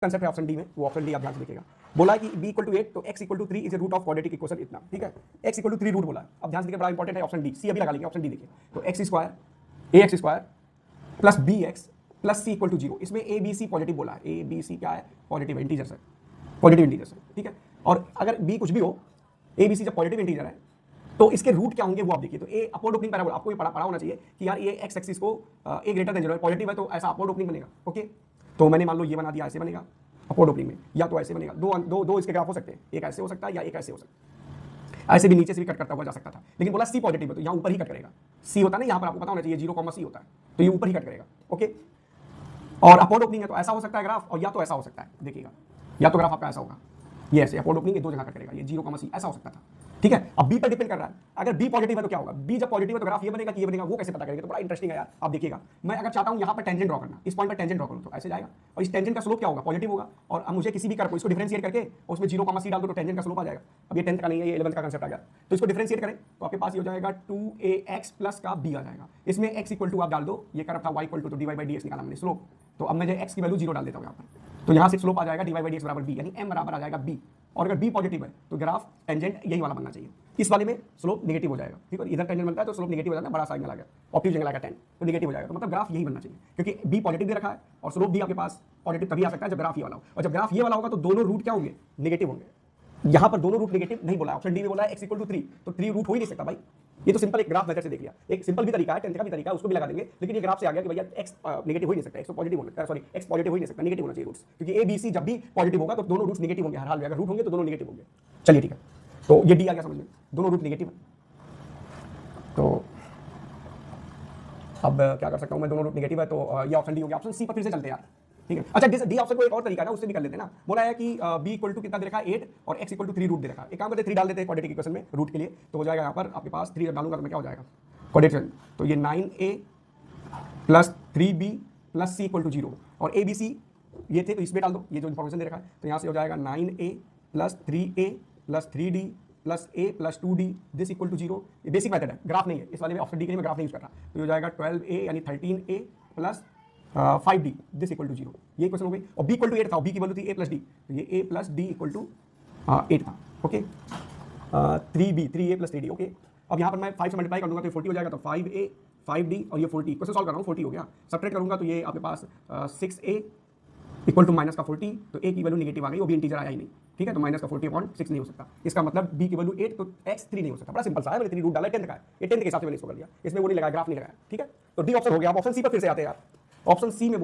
Concept है option D में, वो ऑप्शन डी आप ध्यान से देखिएगा। बोला है कि b इक्वल टू 8 तो x equal to 3 is a root of quadratic equation इतना, ठीक है। x इक्वल टू 3 रूट बोला है। अब ध्यान से देखिए, बड़ा इंपॉर्टेंट है ऑप्शन डी। सी अभी लगा लेंगे, ऑप्शन डी देखिए। तो x square ax square plus bx plus c equal to 0। इसमें a b c पॉजिटिव बोला है। a b c क्या है? पॉजिटिव इंटीजर्स है, पॉजिटिव इंटीजर्स है, ठीक है। और अगर b कुछ भी हो, a b c जब पॉजिटिव इंटीजर है तो इसके रूट क्या होंगे वो आप देखिए। तो ए अपवर्ड ओपनिंग पैराबोला, आपको ये पढ़ा होना चाहिए कि यार ये एक्स एक्सिस को ए ग्रेटर देन 0 है, पॉजिटिव है तो ऐसा अपवर्ड ओपनिंग बनेगा, ओके। तो मैंने मान लो ये बना दिया, ऐसे बनेगा अपवर्ड ओपनिंग में, या तो ऐसे बनेगा। दो इसके ग्राफ हो सकते हैं, एक ऐसे हो सकता है या एक ऐसे हो सकता है। ऐसे भी नीचे से भी कट करता हुआ जा सकता था, लेकिन बोला सी पॉजिटिव है तो यहाँ ऊपर ही कट करेगा। सी होता है ना, यहाँ पर आपको पता होना चाहिए 0, सी होता है, तो ये ऊपर ही कट करेगा, ओके। और अपवर्ड ओपनिंग है तो ऐसा हो सकता है ग्राफ, और या तो ऐसा हो सकता है, देखिएगा, या तो ग्राफ आपका ऐसा होगा, ये ऐसे अपवर्ड ओपनिंग, ये दो जगह कट करेगा, ये 0, ऐसा हो सकता था, ठीक है। अब बी पर डिपेंड कर रहा है। अगर बी पॉजिटिव है तो क्या होगा? बी जब पॉजिटिव है तो ग्राफ ये बनेगा कि ये बनेगा, वो कैसे पता करेंगे? तो बड़ा इंटरेस्टिंग है यार, आप देखिएगा। मैं अगर चाहता हूं यहां पर टेंजेंट ड्रॉ करना, इस पॉइंट पर टेंजेंट ड्रॉ करूं तो ऐसे जाएगा, और इस टेंजेंट का स्लोप क्या होगा? पॉजिटिव होगा। और अब मुझे किसी भी कर्व को इसको डिफरेंशिएट करके उसमें 0, डाल दो तो टेंजेंट का स्लोप आ जाएगा। अब ये 10th का नहीं है, ये 11th का कांसेप्ट आ गया। तो इसको डिफरेंशिएट करें तो आपके पास ये हो जाएगा 2ax प्लस का b आ जाएगा। इसमें x इक्वल टू आप डाल दो, ये कर्व था y इक्वल टू, तो dy बाई dx निकाला मैंने स्लोप। तो अब मैं x की वैल्यू 0 डाल देता हूं यहां पर, तो यहां से स्लोप आ जाएगा dy बाई dx बराबर b, यानी m बराबर आ जाएगा b। और अगर b पॉजिटिव है तो ग्राफ टेंजेंट यही वाला बनना चाहिए। इस वाले में स्लोप नेगेटिव हो जाएगा, ठीक है। इधर टेंजेंट बनता है तो स्लोप नेगेटिव हो जाता है, बड़ा साइन में लगा, ऑप्टिव एंगल आएगा 10, तो नेगेटिव हो जाएगा। तो मतलब ग्राफ यही बनना चाहिए, क्योंकि b पॉजिटिव दे रखा है और स्लोप भी आपके पास पॉजिटिव तभी आ सकता है जब ग्राफ ये वाला हो। और जब ग्राफ ये वाला होगा तो दोनों रूट क्या होंगे? नेगेटिव होंगे। यहां पर दोनों रूट नेगेटिव नहीं बोला, ऑप्शन डी में बोला है x इक्वल टू 3, तो 3 रूट हो ही नहीं सकता भाई। ये तो सिंपल एक ग्राफ मेथड से देख लिया, एक सिंपल भी तरीका है, 10th का भी तरीका है, उसको भी लगा देंगे। लेकिन ये ग्राफ से आ गया कि भैया x नेगेटिव हो ही नहीं सकता, x तो पॉजिटिव होना, सॉरी x पॉजिटिव हो ही नहीं सकता, नेगेटिव होना चाहिए रूट्स, क्योंकि a b c जब भी पॉजिटिव होगा तो दोनों रूट्स नेगेटिव होंगे हर हाल में। अगर रूट होंगे तो दोनों नेगेटिव होंगे। चलिए ठीक है, तो ये डी आ गया समझ में, दोनों रूट नेगेटिव है। तो अब क्या कर सकता हूं मैं? दोनों रूट नेगेटिव है तो ये ऑप्शन डी हो गया। ऑप्शन सी पर फिर से चलते हैं यार, ठीक है। अच्छा, डी ऑप्शन को एक और तरीका है ना, उससे भी कर लेते हैं ना। बोला है कि b इक्वल टू कितना दे रखा है 8 और x इक्वल टू 3 रूट दे रखा है। एक काम करते हैं 3 डाल देते हैं क्वाड्रेटिक इक्वेशन में रूट के लिए, तो हो जाएगा यहाँ पर आपके पास 3 डालूंगा तो मैं क्या हो जाएगा क्वाड्रेटिक, तो ये 9a plus 3b plus c equal to 0। और a b c ये थे तो इसमें डाल दो, ये जो इन्फॉर्मेशन दे रखा है। तो यहाँ से हो जाएगा 9a plus 3a plus 3d plus a plus 2d this equal to 0। ये बेसिक मेथड है, ग्राफ नहीं है इस वाले में, ऑप्शन डी के लिए मैं ग्राफ नहीं यूज कर रहा। तो ये हो जाएगा 12a यानी 13a plus 5d this equal to 0। ये क्वेश्चन हो गई। और b इक्वल टू 8 था, b की वैल्यू थी a प्लस d, तो ये a plus d equal to 8 था, okay. 3a plus 3d, okay. अब यहाँ पर मैं 5 से मल्टीप्लाई कर दूंगा तो ये 40 हो जाएगा, तो 5a 5d और ये 40, क्वेश्चन सॉल्व कर रहा हूँ, 40 हो गया। सब्ट्रैक्ट करूंगा तो ये आपके पास 6a इक्वल टू माइनस का 40, तो a की वैल्यू नेगेटिव आ गई, वो भी इंटीजर आया ही नहीं, ठीक है। तो माइनस का 40/6 नहीं हो सकता। इसका मतलब b की वैल्यू 8 तो x 3 नहीं हो सकता। बड़ा सिंपल सा है, मैंने 3 रूट डाला, 10th का है, ये 10th के हिसाब से मैंने इसको कर लिया, इसमें वो नहीं लगाया, ग्राफ नहीं लगाया, ठीक है। तो डी ऑप्शन हो गया। अब ऑप्शन सी पर फिर से आते हैं यार। ऑप्शन सी में